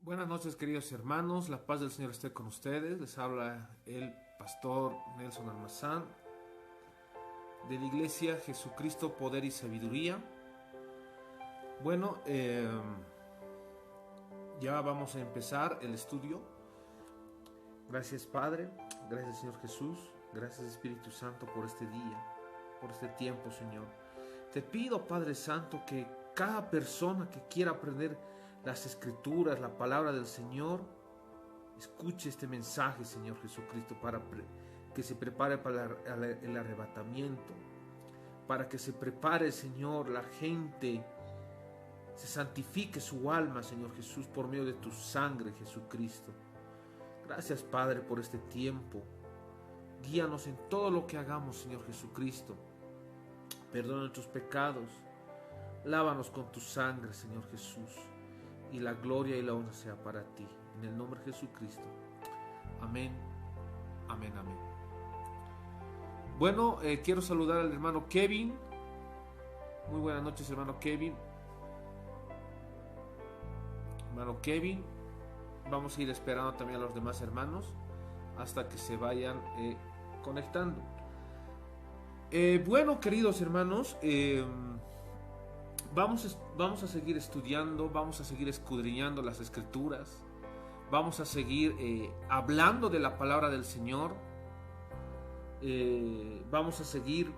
Buenas noches, queridos hermanos, la paz del Señor esté con ustedes. Les habla el pastor Nelson Almazán de la Iglesia Jesucristo, Poder y Sabiduría. Bueno, ya vamos a empezar el estudio. Gracias, Padre, gracias, Señor Jesús, gracias, Espíritu Santo, por este día, por este tiempo, Señor. Te pido, Padre Santo, que cada persona que quiera aprender las Escrituras, la palabra del Señor, escuche este mensaje, Señor Jesucristo, para que se prepare para el arrebatamiento, para que se prepare, Señor, la gente, se santifique su alma, Señor Jesús, por medio de tu sangre, Jesucristo. Gracias, Padre, por este tiempo. Guíanos en todo lo que hagamos, Señor Jesucristo. Perdona nuestros pecados. Lávanos con tu sangre, Señor Jesús. Y la gloria y la honra sea para ti. En el nombre de Jesucristo. Amén, amén, amén. Bueno, quiero saludar al hermano Kevin. Muy buenas noches, hermano Kevin. Hermano Kevin. Vamos a ir esperando también a los demás hermanos hasta que se vayan conectando. Bueno, queridos hermanos, vamos a seguir estudiando, vamos a seguir escudriñando las Escrituras, vamos a seguir hablando de la palabra del Señor, vamos a seguir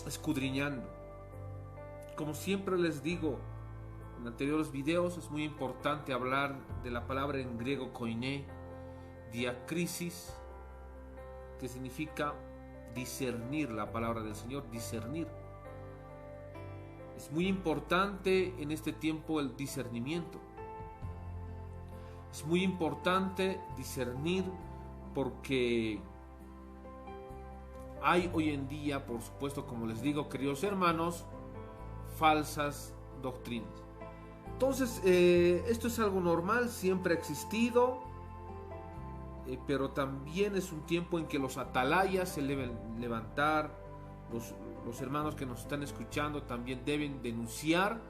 escudriñando. Como siempre les digo en anteriores videos, es muy importante hablar de la palabra en griego koiné, diacrisis, que significa discernir la palabra del Señor, discernir. Es muy importante en este tiempo el discernimiento. Es muy importante discernir porque hay hoy en día, por supuesto, como les digo, queridos hermanos, falsas doctrinas. Entonces, esto es algo normal, siempre ha existido, pero también es un tiempo en que los atalayas se deben levantar. Los hermanos que nos están escuchando también deben denunciar,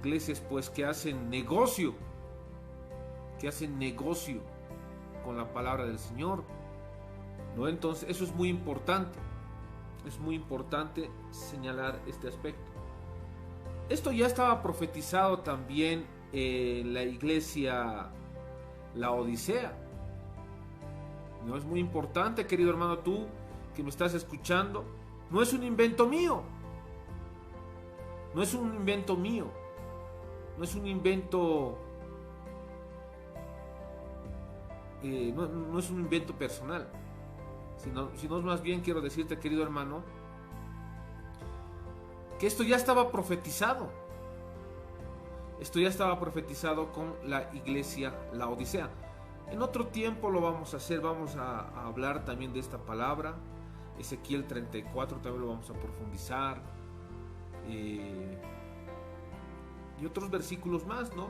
iglesias pues que hacen negocio con la palabra del Señor, ¿no? Entonces eso es muy importante señalar este aspecto. Esto ya estaba profetizado también en la iglesia Laodicea, ¿no? Es muy importante, querido hermano, tú que me estás escuchando, no es un invento mío, no es un invento personal, sino más bien quiero decirte, querido hermano, que esto ya estaba profetizado. Esto ya estaba profetizado con la iglesia Laodicea. En otro tiempo lo vamos a hacer, vamos a hablar también de esta palabra. Ezequiel 34 también lo vamos a profundizar. Y otros versículos más, ¿no?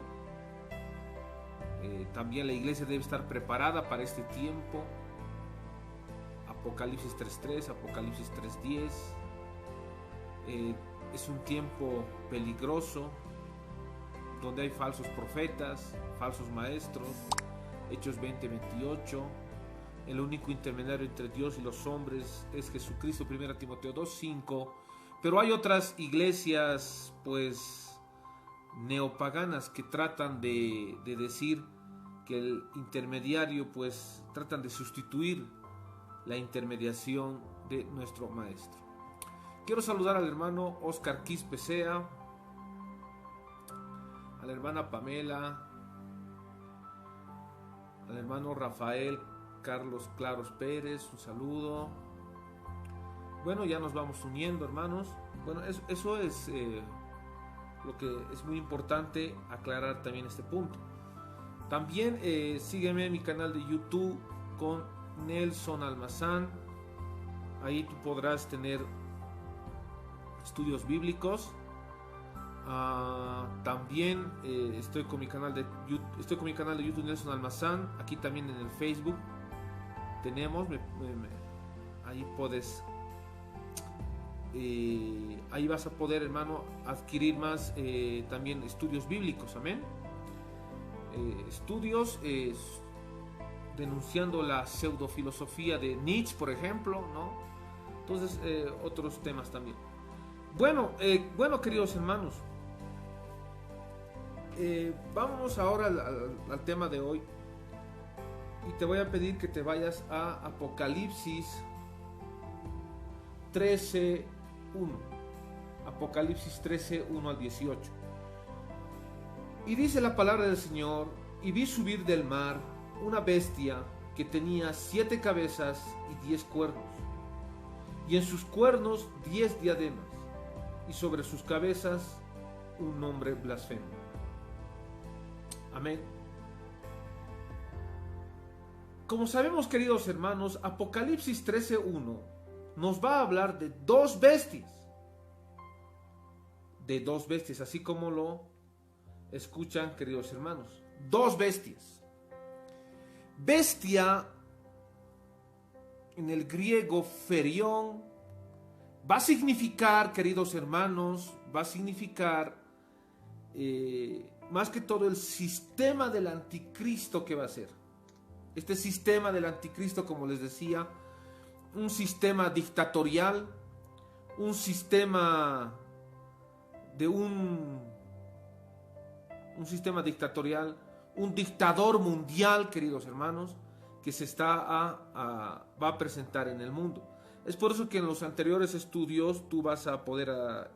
También la iglesia debe estar preparada para este tiempo. Apocalipsis 3.3, Apocalipsis 3.10. Es un tiempo peligroso, donde hay falsos profetas, falsos maestros. Hechos 20:28. El único intermediario entre Dios y los hombres es Jesucristo. 1 Timoteo 2:5. Pero hay otras iglesias pues neopaganas que tratan de decir que el intermediario, pues tratan de sustituir la intermediación de nuestro maestro. Quiero saludar al hermano Oscar Quispesea, a la hermana Pamela, al hermano Rafael Carlos Claros Pérez, un saludo. Bueno, ya nos vamos uniendo, hermanos. Bueno, eso es lo que es muy importante aclarar también este punto. También sígueme en mi canal de YouTube con Nelson Almazán. Ahí tú podrás tener estudios bíblicos. También estoy con mi canal de YouTube Nelson Almazán. Aquí también en el Facebook tenemos, ahí puedes ahí vas a poder, hermano, adquirir más también estudios bíblicos, amén. Estudios denunciando la pseudofilosofía de Nietzsche, por ejemplo, ¿no? Entonces, otros temas también. Bueno, queridos hermanos, vamos ahora al tema de hoy. Y te voy a pedir que te vayas a Apocalipsis 13:1. Apocalipsis 13:1 al 18. Y dice la palabra del Señor: y vi subir del mar una bestia que tenía 7 cabezas y 10 cuernos, y en sus cuernos 10 diademas, y sobre sus cabezas un nombre blasfemo. Amén. Como sabemos, queridos hermanos, Apocalipsis 13:1 nos va a hablar de dos bestias. De dos bestias, así como lo escuchan, queridos hermanos. Dos bestias. Bestia, en el griego ferión, va a significar, queridos hermanos, va a significar más que todo el sistema del anticristo que va a ser. Este sistema del anticristo, como les decía, un sistema dictatorial, un sistema de un sistema dictatorial, un dictador mundial, queridos hermanos, que se va a presentar en el mundo. Es por eso que en los anteriores estudios tú vas a poder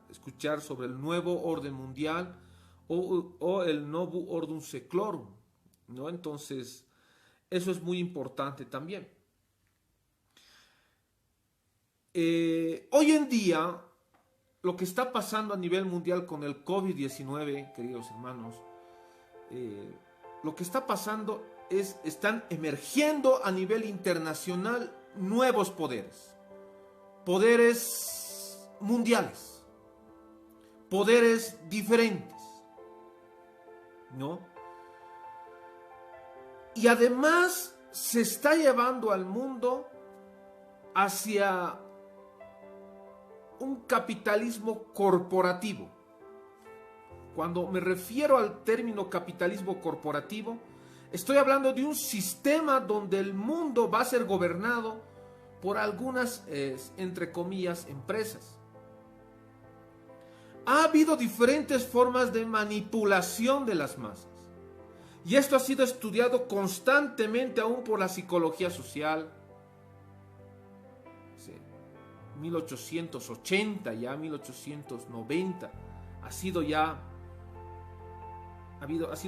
escuchar sobre el nuevo orden mundial o el Novum Ordum Seclorum, ¿no? Entonces, eso es muy importante también. Hoy en día, lo que está pasando a nivel mundial con el COVID-19, queridos hermanos, lo que está pasando es, están emergiendo a nivel internacional nuevos poderes mundiales, poderes diferentes, ¿no? Y además se está llevando al mundo hacia un capitalismo corporativo. Cuando me refiero al término capitalismo corporativo, estoy hablando de un sistema donde el mundo va a ser gobernado por algunas, entre comillas, empresas. Ha habido diferentes formas de manipulación de las masas. Y esto ha sido estudiado constantemente aún por la psicología social. 1880, ya 1890, ha sido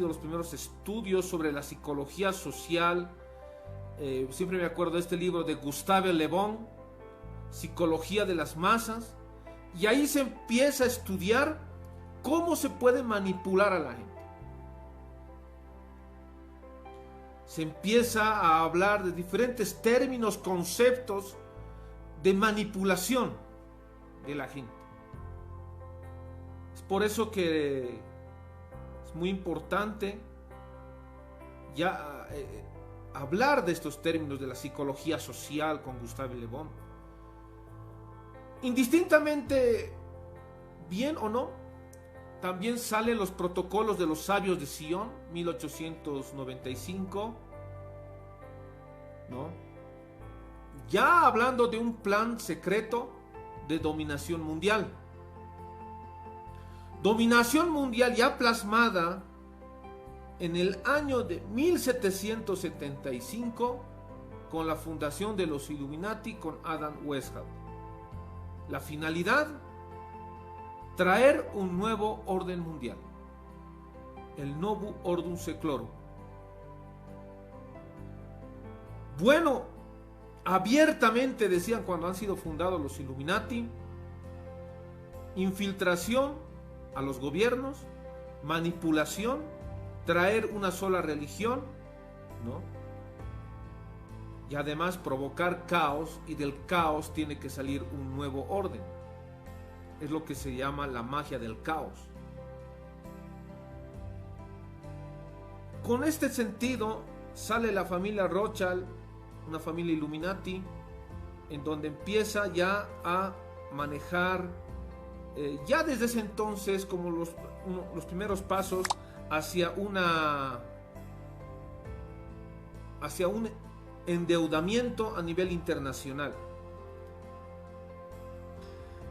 los primeros estudios sobre la psicología social. Siempre me acuerdo de este libro de Gustave Le Bon, Psicología de las Masas, y ahí se empieza a estudiar cómo se puede manipular a la gente. Se empieza a hablar de diferentes términos, conceptos de manipulación de la gente. Es por eso que es muy importante ya hablar de estos términos de la psicología social con Gustave Le Bon. Indistintamente bien o no, también salen los protocolos de los sabios de Sion, 1895, ¿no? Ya hablando de un plan secreto de dominación mundial. Dominación mundial ya plasmada en el año de 1775 con la fundación de los Illuminati con Adam Weishaupt. La finalidad: traer un nuevo orden mundial, el Novum Ordum Seclorum. Bueno, abiertamente decían cuando han sido fundados los Illuminati: infiltración a los gobiernos, manipulación, traer una sola religión, ¿no? Y además provocar caos, y del caos tiene que salir un nuevo orden. Es lo que se llama la magia del caos. Con este sentido sale la familia Rothschild, una familia Illuminati, en donde empieza ya a manejar ya desde ese entonces como los primeros pasos hacia un endeudamiento a nivel internacional.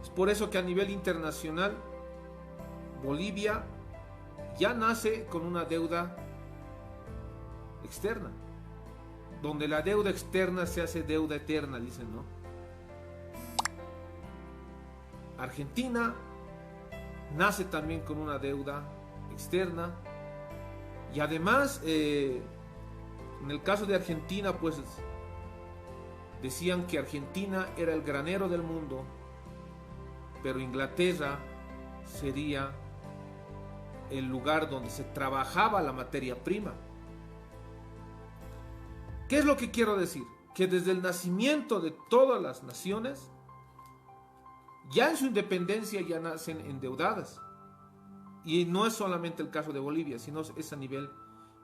Es por eso que a nivel internacional Bolivia ya nace con una deuda externa, donde la deuda externa se hace deuda eterna, dicen, ¿no? Argentina nace también con una deuda externa, y además en el caso de Argentina, pues decían que Argentina era el granero del mundo, pero Inglaterra sería el lugar donde se trabajaba la materia prima. ¿Qué es lo que quiero decir? Que desde el nacimiento de todas las naciones, ya en su independencia ya nacen endeudadas. Y no es solamente el caso de Bolivia, sino es a nivel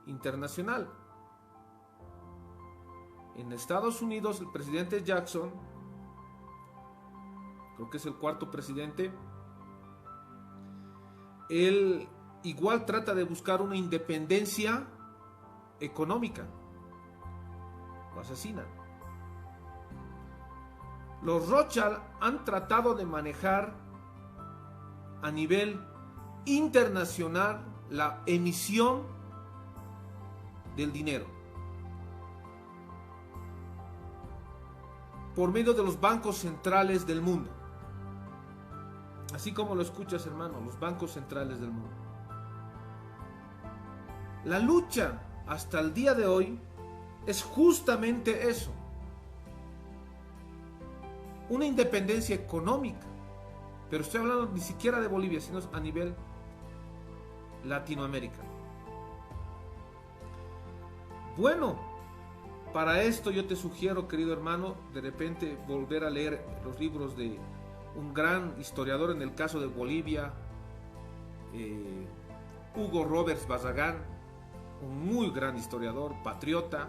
internacional. En Estados Unidos, el presidente Jackson, creo que es el cuarto presidente, él igual trata de buscar una independencia económica. Lo asesinan. Los Rothschild han tratado de manejar a nivel internacional la emisión del dinero por medio de los bancos centrales del mundo. Así como lo escuchas, hermano, los bancos centrales del mundo. La lucha hasta el día de hoy es justamente eso. Una independencia económica. Pero estoy hablando ni siquiera de Bolivia, sino a nivel Latinoamérica. Bueno, para esto yo te sugiero, querido hermano, de repente volver a leer los libros de un gran historiador en el caso de Bolivia, Hugo Roberts Barragán, un muy gran historiador, patriota.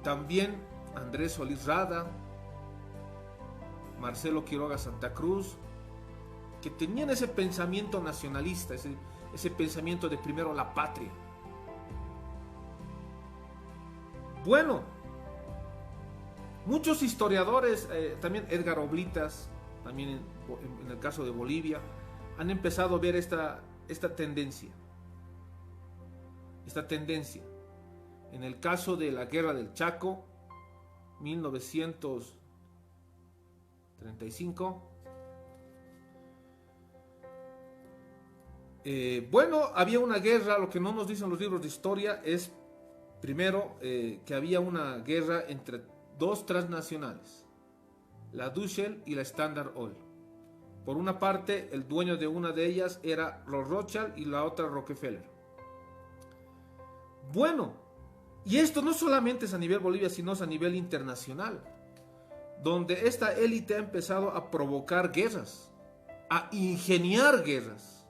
También Andrés Solís Rada, Marcelo Quiroga Santa Cruz, que tenían ese pensamiento nacionalista, ese pensamiento de primero la patria. Bueno, muchos historiadores, también Edgar Oblitas, también en el caso de Bolivia, han empezado a ver esta tendencia. En el caso de la Guerra del Chaco, 1935, bueno, había una guerra. Lo que no nos dicen los libros de historia es, primero, que había una guerra entre dos transnacionales, la Dushel y la Standard Oil. Por una parte, el dueño de una de ellas era los Rothschild y la otra Rockefeller. Bueno, y esto no solamente es a nivel Bolivia, sino es a nivel internacional, donde esta élite ha empezado a provocar guerras, a ingeniar guerras.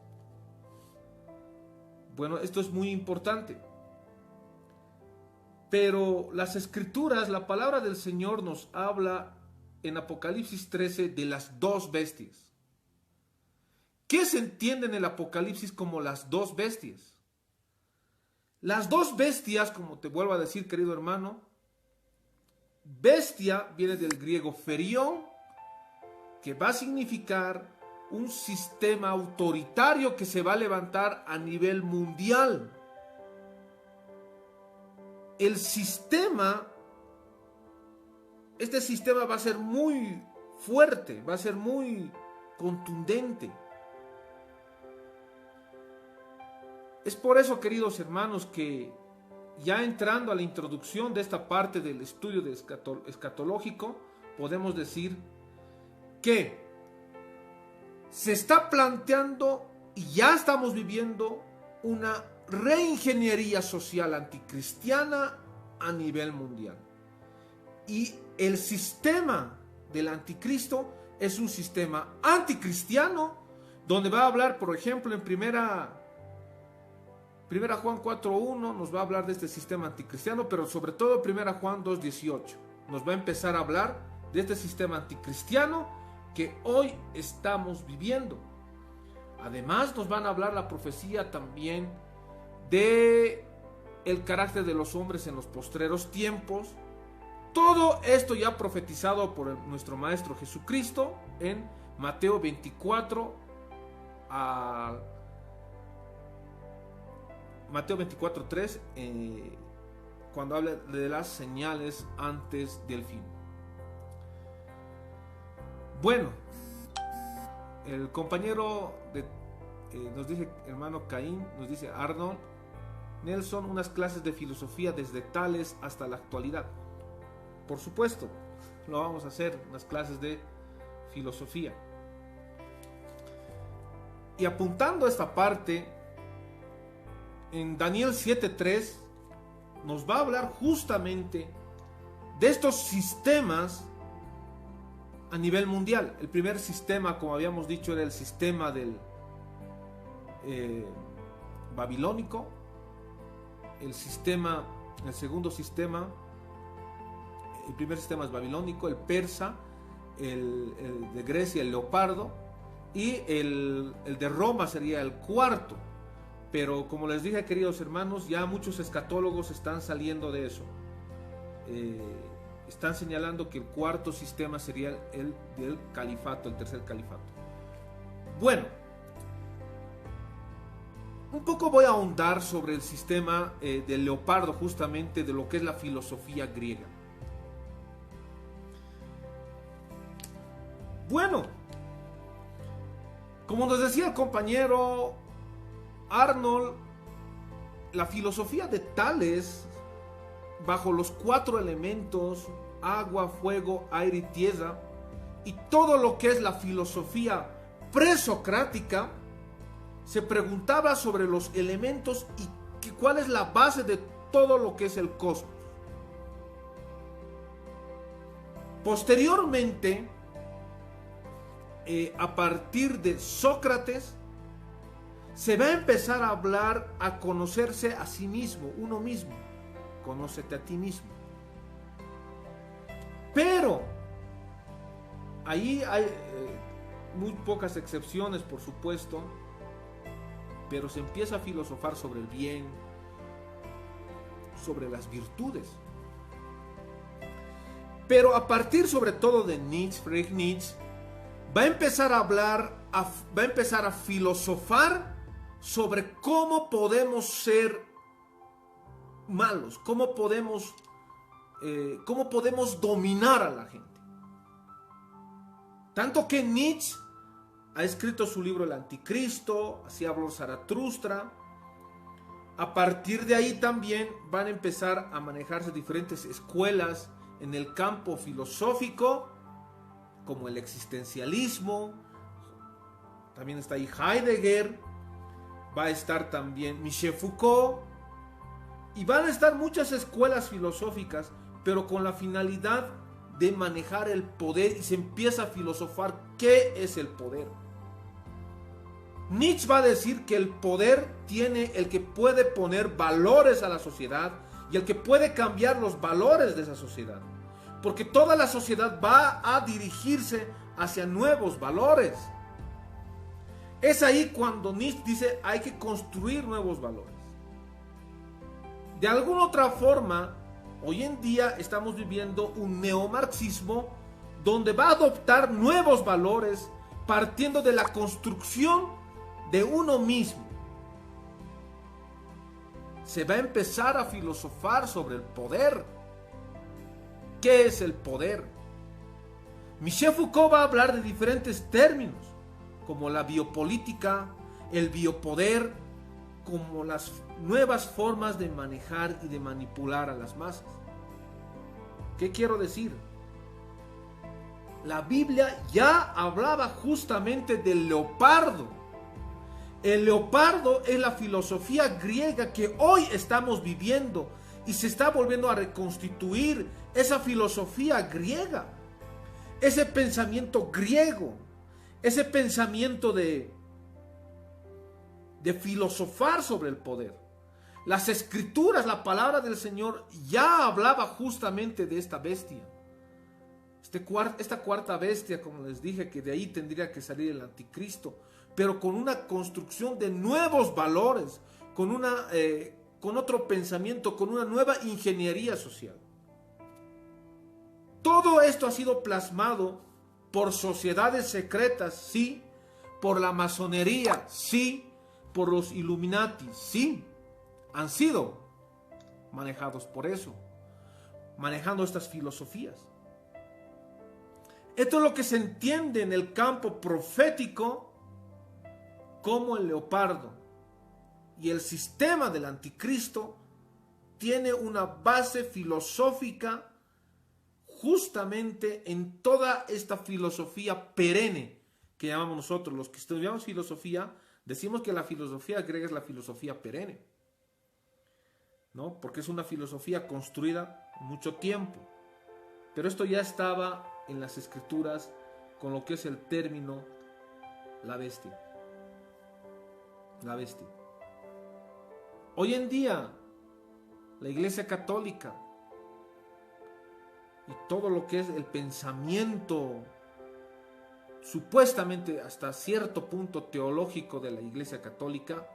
Bueno, esto es muy importante. Pero las escrituras, la palabra del Señor nos habla en Apocalipsis 13 de las dos bestias. ¿Qué se entiende en el Apocalipsis como las dos bestias? Las dos bestias, como te vuelvo a decir, querido hermano, bestia viene del griego ferión, que va a significar un sistema autoritario que se va a levantar a nivel mundial. Este sistema va a ser muy fuerte, va a ser muy contundente. Es por eso, queridos hermanos, que ya entrando a la introducción de esta parte del estudio de escatológico, podemos decir que se está planteando y ya estamos viviendo una reingeniería social anticristiana a nivel mundial. Y el sistema del anticristo es un sistema anticristiano, donde va a hablar, por ejemplo, en primera Juan 4.1 nos va a hablar de este sistema anticristiano, pero sobre todo primera Juan 2.18 nos va a empezar a hablar de este sistema anticristiano que hoy estamos viviendo. Además nos van a hablar la profecía también de el carácter de los hombres en los postreros tiempos. Todo esto ya profetizado por nuestro Maestro Jesucristo en Mateo 24 a Mateo 24:3, cuando habla de las señales antes del fin. Bueno, el compañero nos dice, hermano Caín, nos dice Arnold Nelson, unas clases de filosofía desde Tales hasta la actualidad. Por supuesto, lo vamos a hacer, unas clases de filosofía. Y apuntando a esta parte, en Daniel 7:3 nos va a hablar justamente de estos sistemas a nivel mundial. El primer sistema, como habíamos dicho, era el sistema del babilónico. El segundo sistema, el primer sistema es babilónico, el persa, el de Grecia, el leopardo, y el de Roma sería el cuarto. Pero como les dije, queridos hermanos, ya muchos escatólogos están saliendo de eso. Están señalando que el cuarto sistema sería el del califato, el tercer califato. Bueno, un poco voy a ahondar sobre el sistema del leopardo, justamente de lo que es la filosofía griega. Bueno, como nos decía el compañero Arnold, la filosofía de Tales, bajo los 4 elementos, agua, fuego, aire y tierra, y todo lo que es la filosofía presocrática, se preguntaba sobre los elementos y cuál es la base de todo lo que es el cosmos. Posteriormente, a partir de Sócrates, se va a empezar a hablar, a conocerse a sí mismo, uno mismo. Conócete a ti mismo. Pero ahí hay muy pocas excepciones, por supuesto, pero se empieza a filosofar sobre el bien, sobre las virtudes. Pero a partir sobre todo de Nietzsche, Friedrich Nietzsche, va a empezar a hablar, va a empezar a filosofar sobre cómo podemos ser malos, cómo podemos dominar a la gente. Tanto que Nietzsche ha escrito su libro El Anticristo, así habló Zaratustra. A partir de ahí también van a empezar a manejarse diferentes escuelas en el campo filosófico, como el existencialismo. También está ahí Heidegger, va a estar también Michel Foucault, y van a estar muchas escuelas filosóficas, pero con la finalidad de manejar el poder, y se empieza a filosofar qué es el poder. Nietzsche va a decir que el poder tiene el que puede poner valores a la sociedad y el que puede cambiar los valores de esa sociedad, porque toda la sociedad va a dirigirse hacia nuevos valores. Es ahí cuando Nietzsche dice hay que construir nuevos valores. De alguna otra forma, hoy en día estamos viviendo un neomarxismo donde va a adoptar nuevos valores partiendo de la construcción de uno mismo. Se va a empezar a filosofar sobre el poder. ¿Qué es el poder? Michel Foucault va a hablar de diferentes términos, como la biopolítica, el biopoder, como las nuevas formas de manejar y de manipular a las masas. ¿Qué quiero decir? La Biblia ya hablaba justamente del leopardo. El leopardo es la filosofía griega que hoy estamos viviendo y se está volviendo a reconstituir esa filosofía griega, ese pensamiento griego, ese pensamiento de filosofar sobre el poder. Las escrituras, la palabra del Señor ya hablaba justamente de esta bestia. Esta cuarta bestia, como les dije, que de ahí tendría que salir el anticristo, pero con una construcción de nuevos valores, con otro pensamiento, con una nueva ingeniería social. Todo esto ha sido plasmado por sociedades secretas, sí, por la masonería, sí, por los Illuminati, sí, han sido manejados por eso, manejando estas filosofías. Esto es lo que se entiende en el campo profético como el leopardo. Y el sistema del anticristo tiene una base filosófica justamente en toda esta filosofía perenne que llamamos nosotros. Los que estudiamos filosofía, decimos que la filosofía griega es la filosofía perenne, ¿no? Porque es una filosofía construida mucho tiempo. Pero esto ya estaba en las escrituras con lo que es el término la bestia. La bestia. Hoy en día, la Iglesia Católica y todo lo que es el pensamiento supuestamente hasta cierto punto teológico de la Iglesia Católica,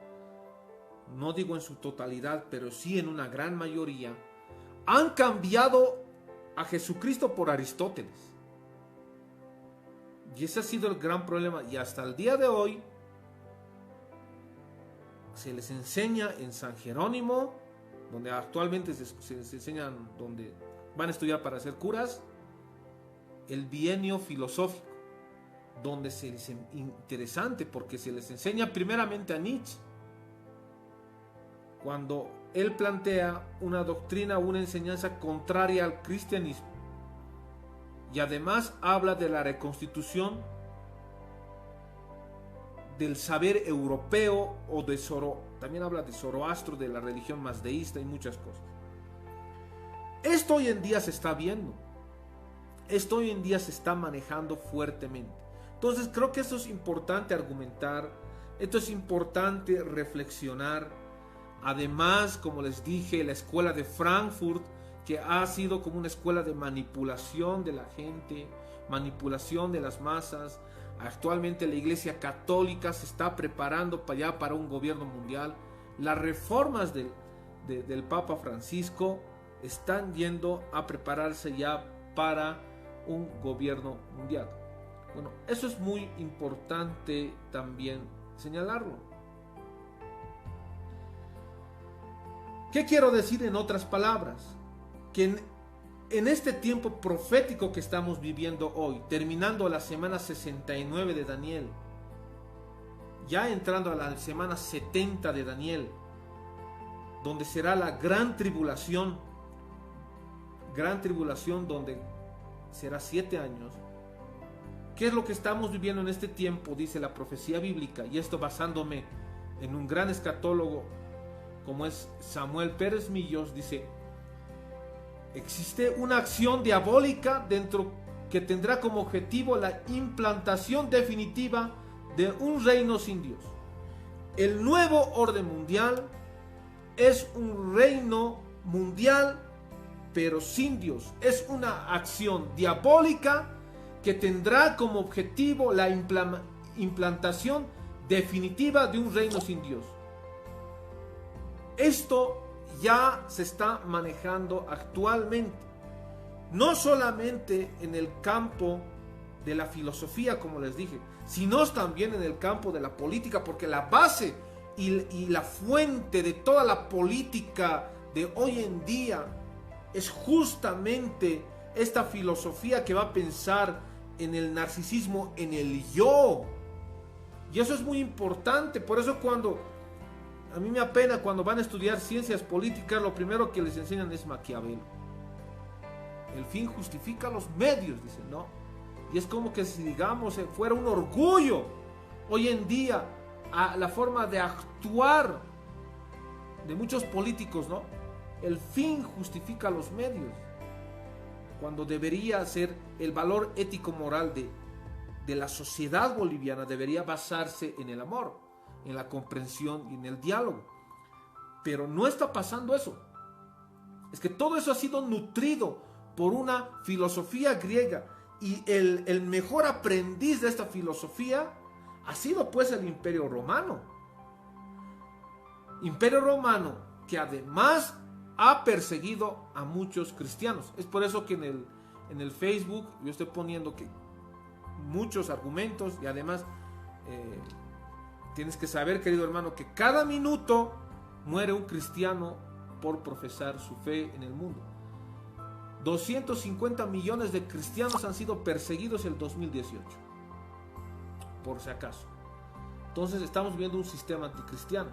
no digo en su totalidad, pero sí en una gran mayoría, han cambiado a Jesucristo por Aristóteles. Y ese ha sido el gran problema. Y hasta el día de hoy se les enseña en San Jerónimo, donde actualmente se les enseñan, donde van a estudiar para ser curas, el bienio filosófico, donde se les interesante porque se les enseña primeramente a Nietzsche, cuando él plantea una doctrina, una enseñanza contraria al cristianismo, y además habla de la reconstitución del saber europeo o de también habla de Zoroastro, de la religión mazdeísta y muchas cosas. Esto hoy en día se está viendo, esto hoy en día se está manejando fuertemente. Entonces creo que esto es importante argumentar, esto es importante reflexionar. Además, como les dije, la escuela de Frankfurt, que ha sido como una escuela de manipulación de la gente, manipulación de las masas. Actualmente la Iglesia Católica se está preparando para un gobierno mundial. Las reformas del Papa Francisco están yendo a prepararse ya para un gobierno mundial. Bueno, eso es muy importante también señalarlo. ¿Qué quiero decir en otras palabras? Que en este tiempo profético que estamos viviendo hoy, terminando la semana 69 de Daniel, ya entrando a la semana 70 de Daniel, donde será la gran tribulación donde será 7 años. ¿Qué es lo que estamos viviendo en este tiempo? Dice la profecía bíblica, y esto basándome en un gran escatólogo como es Samuel Pérez Millos. Dice: existe una acción diabólica dentro que tendrá como objetivo la implantación definitiva de un reino sin Dios. El nuevo orden mundial es un reino mundial pero sin Dios. Es una acción diabólica que tendrá como objetivo la implantación definitiva de un reino sin Dios. Esto ya se está manejando actualmente, no solamente en el campo de la filosofía, como les dije, sino también en el campo de la política, porque la base y la fuente de toda la política de hoy en día es justamente esta filosofía que va a pensar en el narcisismo, en el yo. Y eso es muy importante. Por eso a mí me apena cuando van a estudiar ciencias políticas, lo primero que les enseñan es Maquiavelo. El fin justifica los medios, dicen, ¿no? Y es como que si, digamos, fuera un orgullo hoy en día a la forma de actuar de muchos políticos, ¿no? El fin justifica los medios, cuando debería ser el valor ético-moral de la sociedad boliviana, debería basarse en el amor, en la comprensión y en el diálogo. Pero no está pasando eso. Es que todo eso ha sido nutrido por una filosofía griega Y el mejor aprendiz de esta filosofía ha sido pues el Imperio Romano. Imperio Romano que además ha perseguido a muchos cristianos. Es por eso que en el Facebook yo estoy poniendo que muchos argumentos, y además tienes que saber, querido hermano, que cada minuto muere un cristiano por profesar su fe en el mundo. 250 millones de cristianos han sido perseguidos en el 2018, por si acaso. Entonces estamos viendo un sistema anticristiano.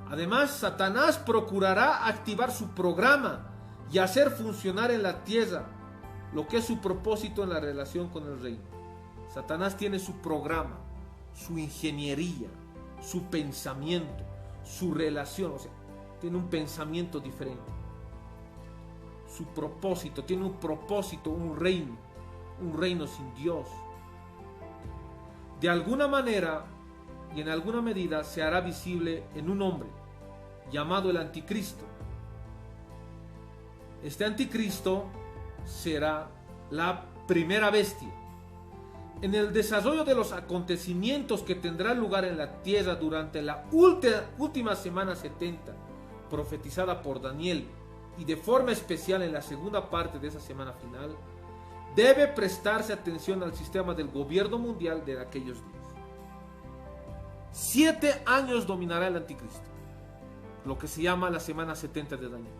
Además, Satanás procurará activar su programa y hacer funcionar en la tierra lo que es su propósito en la relación con el reino. Satanás tiene su programa, su ingeniería, su pensamiento, su relación, o sea, tiene un pensamiento diferente. Su propósito, tiene un propósito, un reino sin Dios. De alguna manera y en alguna medida se hará visible en un hombre llamado el Anticristo. Este Anticristo será la primera bestia. En el desarrollo de los acontecimientos que tendrán lugar en la tierra durante la última semana 70, profetizada por Daniel, y de forma especial en la segunda parte de esa semana final, debe prestarse atención al sistema del gobierno mundial de aquellos días. 7 años dominará el Anticristo, lo que se llama la semana 70 de Daniel.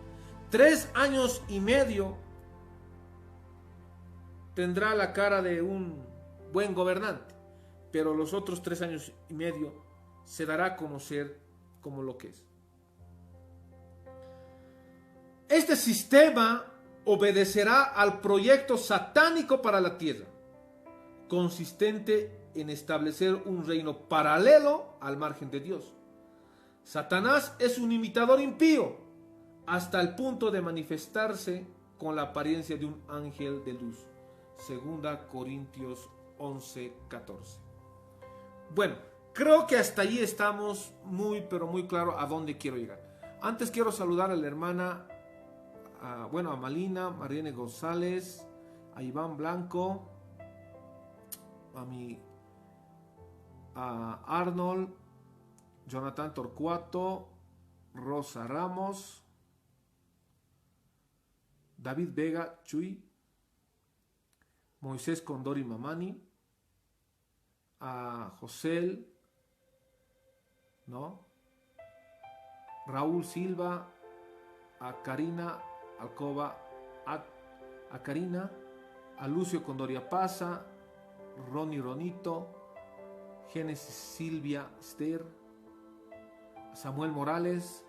3 años y medio tendrá la cara de un buen gobernante, pero los otros 3 años y medio se dará a conocer como lo que es. Este sistema obedecerá al proyecto satánico para la tierra, consistente en establecer un reino paralelo al margen de Dios. Satanás es un imitador impío hasta el punto de manifestarse con la apariencia de un ángel de luz. 2 Corintios 11:14. Bueno, creo que hasta allí estamos pero muy claro a dónde quiero llegar. Antes quiero saludar a la hermana, a Malina, Mariene González, a Iván Blanco, a Arnold, Jonathan Torcuato, Rosa Ramos, David Vega Chuy, Moisés Condori Mamani, a José, ¿no? Raúl Silva, a Karina Alcoba, a Karina, a Lucio Condoria Paza, Ronito, Génesis Silvia Ster, Samuel Morales.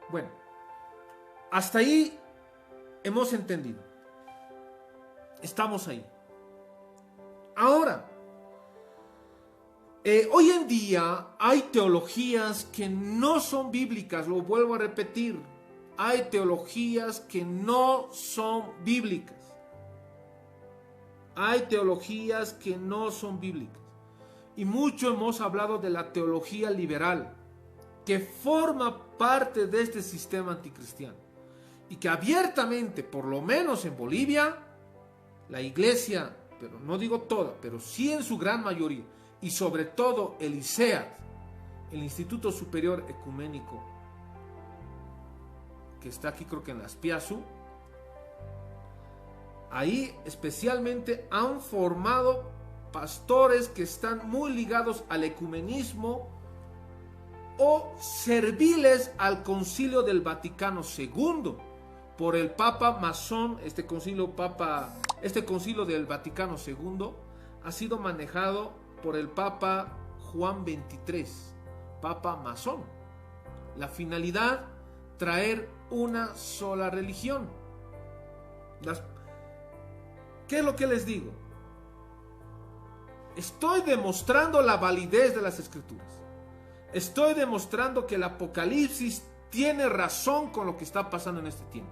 Bueno, hasta ahí hemos entendido. Estamos ahí. Ahora, hoy en día hay teologías que no son bíblicas, lo vuelvo a repetir. Hay teologías que no son bíblicas. Hay teologías que no son bíblicas. Y mucho hemos hablado de la teología liberal, que forma parte de este sistema anticristiano. Y que abiertamente, por lo menos en Bolivia, la iglesia, pero no digo toda, pero sí en su gran mayoría, y sobre todo el ISEAD, el Instituto Superior Ecuménico, que está aquí creo que en Las Piazzu, ahí especialmente han formado pastores que están muy ligados al ecumenismo o serviles al Concilio del Vaticano II por el Papa masón. Este concilio del Vaticano II ha sido manejado por el Papa Juan XXIII, Papa masón. La finalidad, traer una sola religión. ¿Qué es lo que les digo? Estoy demostrando la validez de las Escrituras. Estoy demostrando que el Apocalipsis tiene razón con lo que está pasando en este tiempo.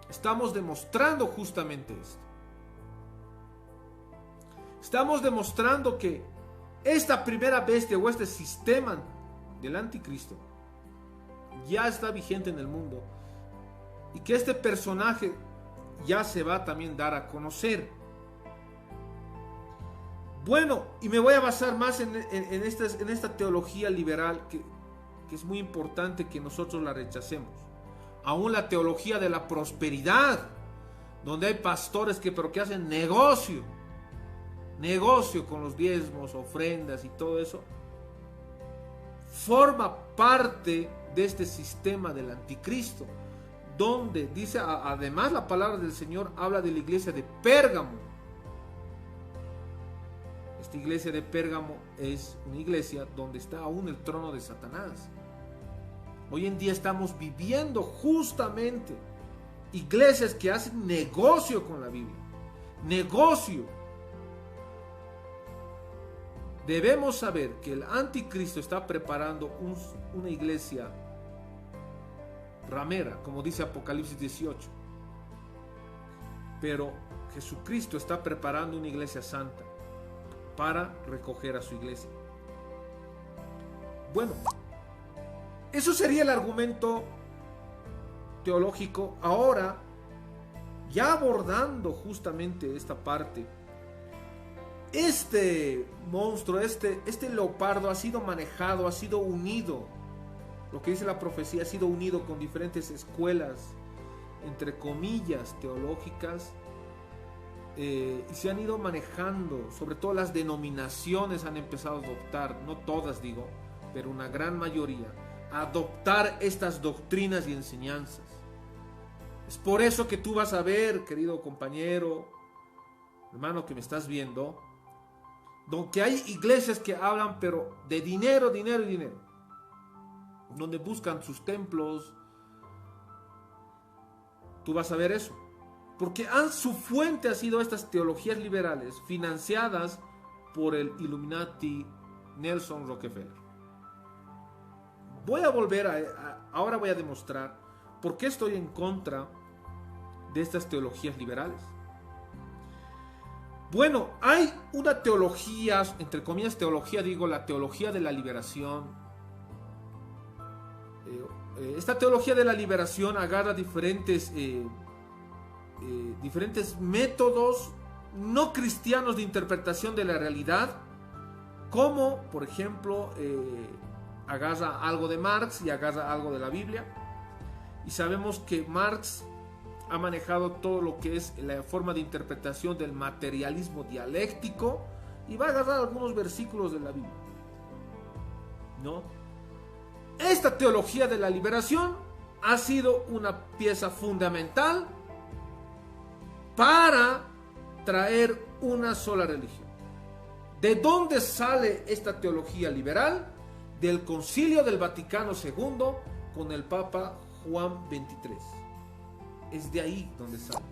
Estamos demostrando justamente esto. Estamos demostrando que esta primera bestia o este sistema del anticristo ya está vigente en el mundo y que este personaje ya se va a también dar a conocer. Bueno, y me voy a basar más en esta teología liberal que es muy importante que nosotros la rechacemos. Aún la teología de la prosperidad, donde hay pastores que hacen negocio con los diezmos, ofrendas y todo eso, forma parte de este sistema del anticristo, donde dice, además la palabra del Señor habla de la iglesia de Pérgamo. Esta iglesia de Pérgamo es una iglesia donde está aún el trono de Satanás. Hoy en día estamos viviendo justamente iglesias que hacen negocio con la Biblia. Negocio. Debemos saber que el anticristo está preparando una iglesia ramera, como dice Apocalipsis 18. Pero Jesucristo está preparando una iglesia santa para recoger a su iglesia. Bueno, eso sería el argumento teológico. Ahora, ya abordando justamente esta parte, este monstruo, este leopardo ha sido manejado, ha sido unido, lo que dice la profecía, ha sido unido con diferentes escuelas, entre comillas, teológicas, y se han ido manejando. Sobre todo las denominaciones han empezado a adoptar, no todas digo, pero una gran mayoría, a adoptar estas doctrinas y enseñanzas. Es por eso que tú vas a ver, querido compañero, hermano que me estás viendo, donde hay iglesias que hablan pero de dinero, dinero y dinero, donde buscan sus templos. Tú vas a ver eso, porque su fuente ha sido estas teologías liberales financiadas por el Illuminati Nelson Rockefeller. Voy a volver ahora voy a demostrar por qué estoy en contra de estas teologías liberales. Bueno, hay una teología, entre comillas teología, digo la teología de la liberación. Esta teología de la liberación agarra diferentes métodos no cristianos de interpretación de la realidad, como por ejemplo agarra algo de Marx y agarra algo de la Biblia. Y sabemos que Marx ha manejado todo lo que es la forma de interpretación del materialismo dialéctico y va a agarrar algunos versículos de la Biblia, ¿no? Esta teología de la liberación ha sido una pieza fundamental para traer una sola religión. ¿De dónde sale esta teología liberal? Del Concilio del Vaticano II con el Papa Juan XXIII. Es de ahí donde sale.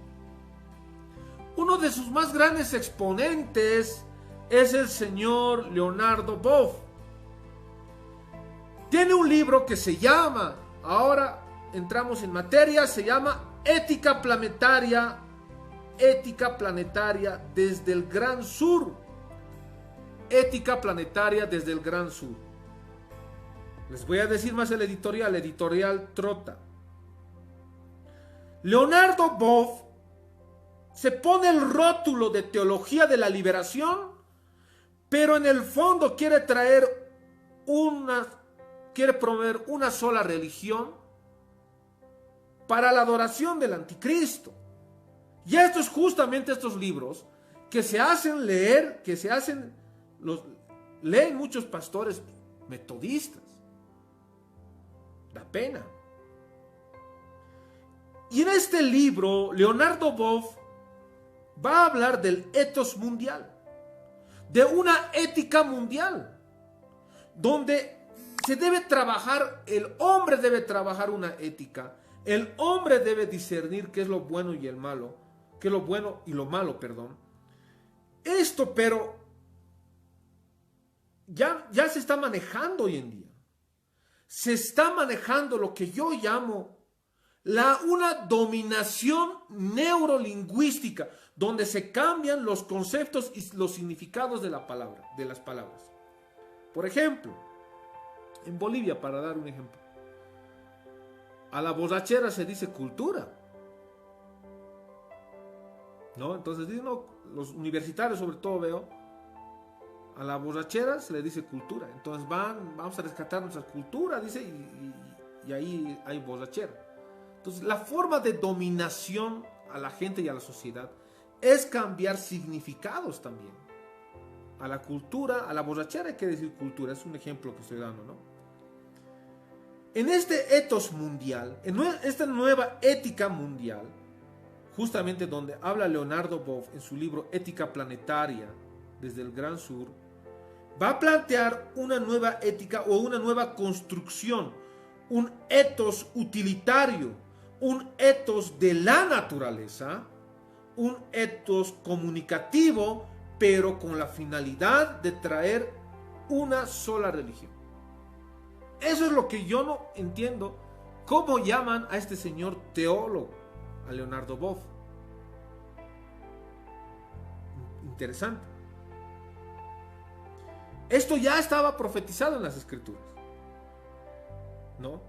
Uno de sus más grandes exponentes es el señor Leonardo Boff. Tiene un libro que se llama, ahora entramos en materia, se llama Ética Planetaria desde el Gran Sur. Ética Planetaria desde el Gran Sur. Les voy a decir más el editorial Trota. Leonardo Boff se pone el rótulo de teología de la liberación, pero en el fondo quiere promover una sola religión para la adoración del anticristo. Y esto es justamente estos libros que se hacen leer, leen muchos pastores metodistas. Da pena. Y en este libro, Leonardo Boff va a hablar del ethos mundial, de una ética mundial, donde se debe trabajar, el hombre debe trabajar una ética, el hombre debe discernir qué es lo bueno y el malo, qué es lo bueno y lo malo, perdón. Esto, pero, ya se está manejando hoy en día. Se está manejando lo que yo llamo una dominación neurolingüística, donde se cambian los conceptos y los significados de las palabras. Por ejemplo, en Bolivia, para dar un ejemplo, a la borrachera se dice cultura, ¿no? Entonces, no, los universitarios sobre todo veo, A la borrachera se le dice cultura. Entonces vamos a rescatar nuestra cultura, dice, y ahí hay borrachera. Entonces la forma de dominación a la gente y a la sociedad es cambiar significados también. A la cultura, a la borrachera hay que decir cultura, es un ejemplo que estoy dando, ¿no? En este ethos mundial, en esta nueva ética mundial, justamente donde habla Leonardo Boff en su libro Ética Planetaria desde el Gran Sur, va a plantear una nueva ética o una nueva construcción, un ethos utilitario, un ethos de la naturaleza, un ethos comunicativo, pero con la finalidad de traer una sola religión. Eso es lo que yo no entiendo. ¿Cómo llaman a este señor teólogo, a Leonardo Boff? Interesante. Esto ya estaba profetizado en las escrituras, ¿no?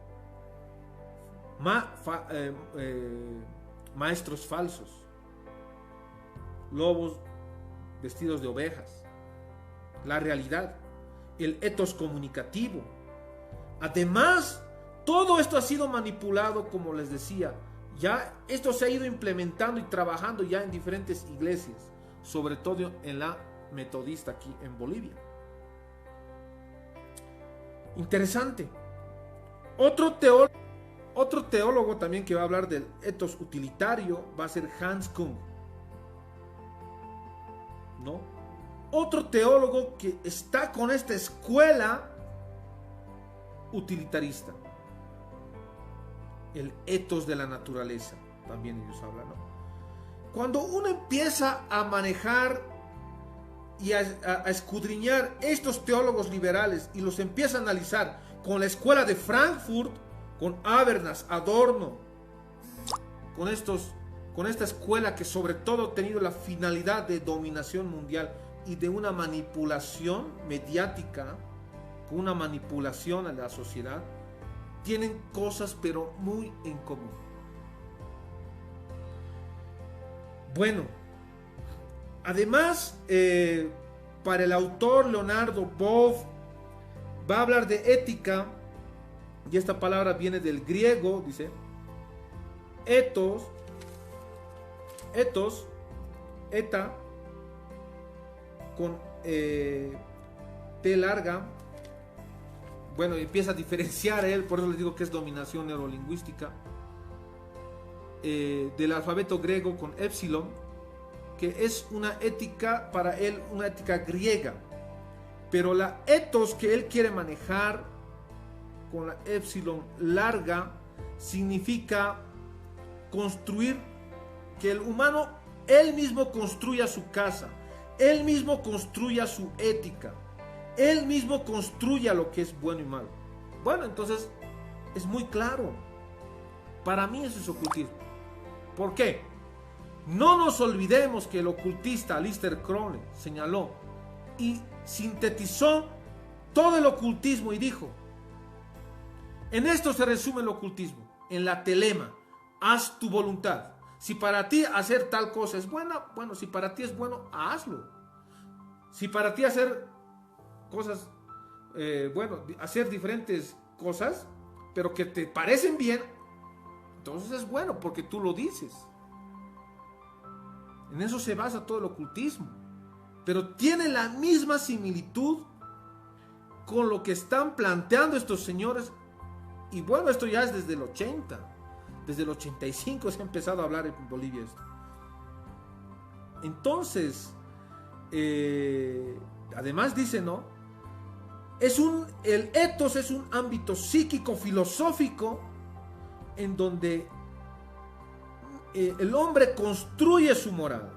Maestros falsos, lobos vestidos de ovejas, la realidad, el ethos comunicativo. Además, todo esto ha sido manipulado, como les decía, ya esto se ha ido implementando y trabajando ya en diferentes iglesias, sobre todo en la metodista aquí en Bolivia. Interesante. Otro teólogo también que va a hablar del ethos utilitario va a ser Hans Kung, ¿no? Otro teólogo que está con esta escuela utilitarista, el ethos de la naturaleza, también ellos hablan, ¿no? Cuando uno empieza a manejar y a escudriñar estos teólogos liberales y los empieza a analizar con la escuela de Frankfurt, con Habermas, Adorno, con esta escuela que sobre todo ha tenido la finalidad de dominación mundial y de una manipulación mediática, con una manipulación a la sociedad, tienen cosas pero muy en común. Bueno, además, para el autor Leonardo Boff va a hablar de ética, y esta palabra viene del griego, dice ethos, eta, con T larga. Bueno, empieza a diferenciar él, por eso les digo que es dominación neurolingüística, del alfabeto griego con epsilon, que es una ética para él, una ética griega, pero la ethos que él quiere manejar con la epsilon larga significa construir, que el humano él mismo construya su casa, él mismo construya su ética, él mismo construya lo que es bueno y malo. Bueno, entonces es muy claro. Para mí eso es ocultismo. ¿Por qué? No nos olvidemos que el ocultista Aleister Crowley señaló y sintetizó todo el ocultismo y dijo: en esto se resume el ocultismo, en la telema: haz tu voluntad. Si para ti hacer tal cosa es buena, bueno, si para ti es bueno, hazlo. Si para ti hacer cosas, hacer diferentes cosas, pero que te parecen bien, entonces es bueno porque tú lo dices. En eso se basa todo el ocultismo, pero tiene la misma similitud con lo que están planteando estos señores. Y bueno, esto ya es desde el 80, desde el 85 se ha empezado a hablar en Bolivia esto. Entonces, además dice, ¿no? El ethos es un ámbito psíquico, filosófico, en donde el hombre construye su morada.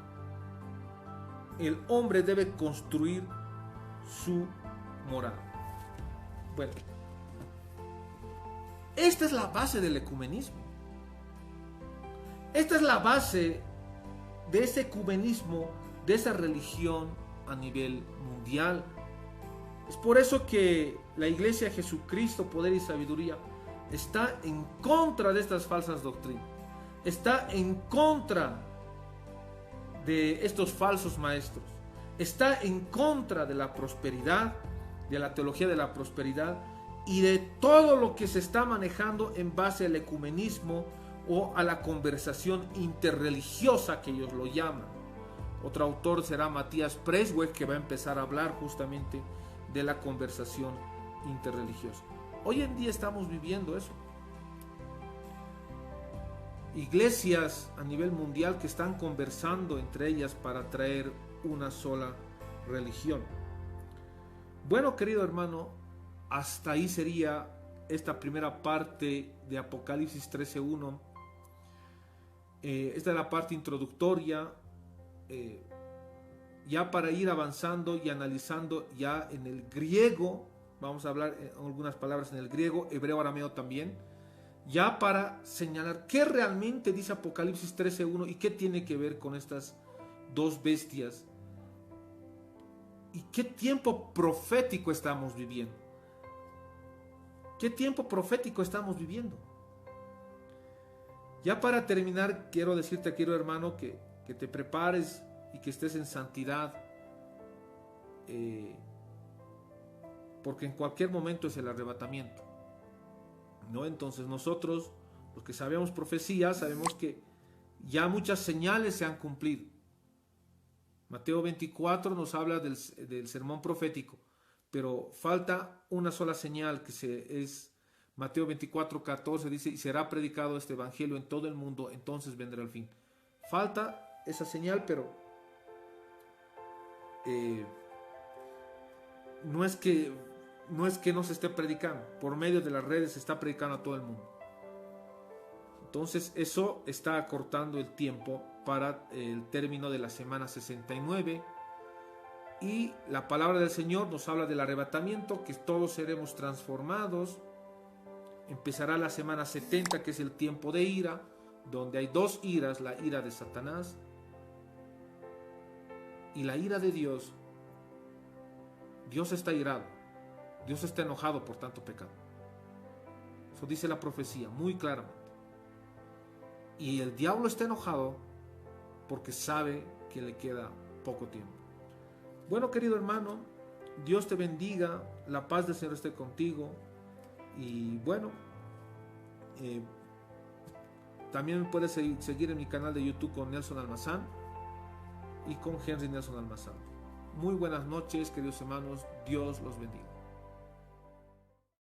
El hombre debe construir su morada. Bueno, esta es la base del ecumenismo. Esta es la base de ese ecumenismo, de esa religión a nivel mundial. Es por eso que la Iglesia de Jesucristo, Poder y Sabiduría está en contra de estas falsas doctrinas. Está en contra de estos falsos maestros. está en contra de la prosperidad, de la teología de la prosperidad y de todo lo que se está manejando en base al ecumenismo o a la conversación interreligiosa que ellos lo llaman. Otro autor será Matías Presweg, que va a empezar a hablar justamente de la conversación interreligiosa. Hoy en día estamos viviendo eso. Iglesias a nivel mundial que están conversando entre ellas para traer una sola religión. Bueno, querido hermano, hasta ahí sería esta primera parte de Apocalipsis 13:1. Esta es la parte introductoria. Ya para ir avanzando y analizando ya en el griego, vamos a hablar algunas palabras en el griego, hebreo, arameo también, ya para señalar qué realmente dice Apocalipsis 13:1 y qué tiene que ver con estas dos bestias y qué tiempo profético estamos viviendo. ¿Qué tiempo profético estamos viviendo? Ya para terminar, quiero decirte, querido hermano, que te prepares y que estés en santidad, porque en cualquier momento es el arrebatamiento, ¿no? Entonces nosotros, los que sabemos profecía, sabemos que ya muchas señales se han cumplido. Mateo 24 nos habla del sermón profético, pero falta una sola señal que es Mateo 24:14, dice: y será predicado este evangelio en todo el mundo, entonces vendrá el fin. Falta esa señal, pero no es que no se esté predicando. Por medio de las redes se está predicando a todo el mundo. Entonces eso está acortando el tiempo para el término de la semana 69. Y la palabra del Señor nos habla del arrebatamiento, que todos seremos transformados. Empezará la semana 70, que es el tiempo de ira, donde hay dos iras: la ira de Satanás y la ira de Dios. Dios está irado, Dios está enojado por tanto pecado. Eso dice la profecía muy claramente. Y el diablo está enojado porque sabe que le queda poco tiempo. Bueno, querido hermano, Dios te bendiga, la paz del Señor esté contigo. Y bueno, también me puedes seguir en mi canal de YouTube con Nelson Almazán y con Henry Nelson Almazán. Muy buenas noches, queridos hermanos, Dios los bendiga.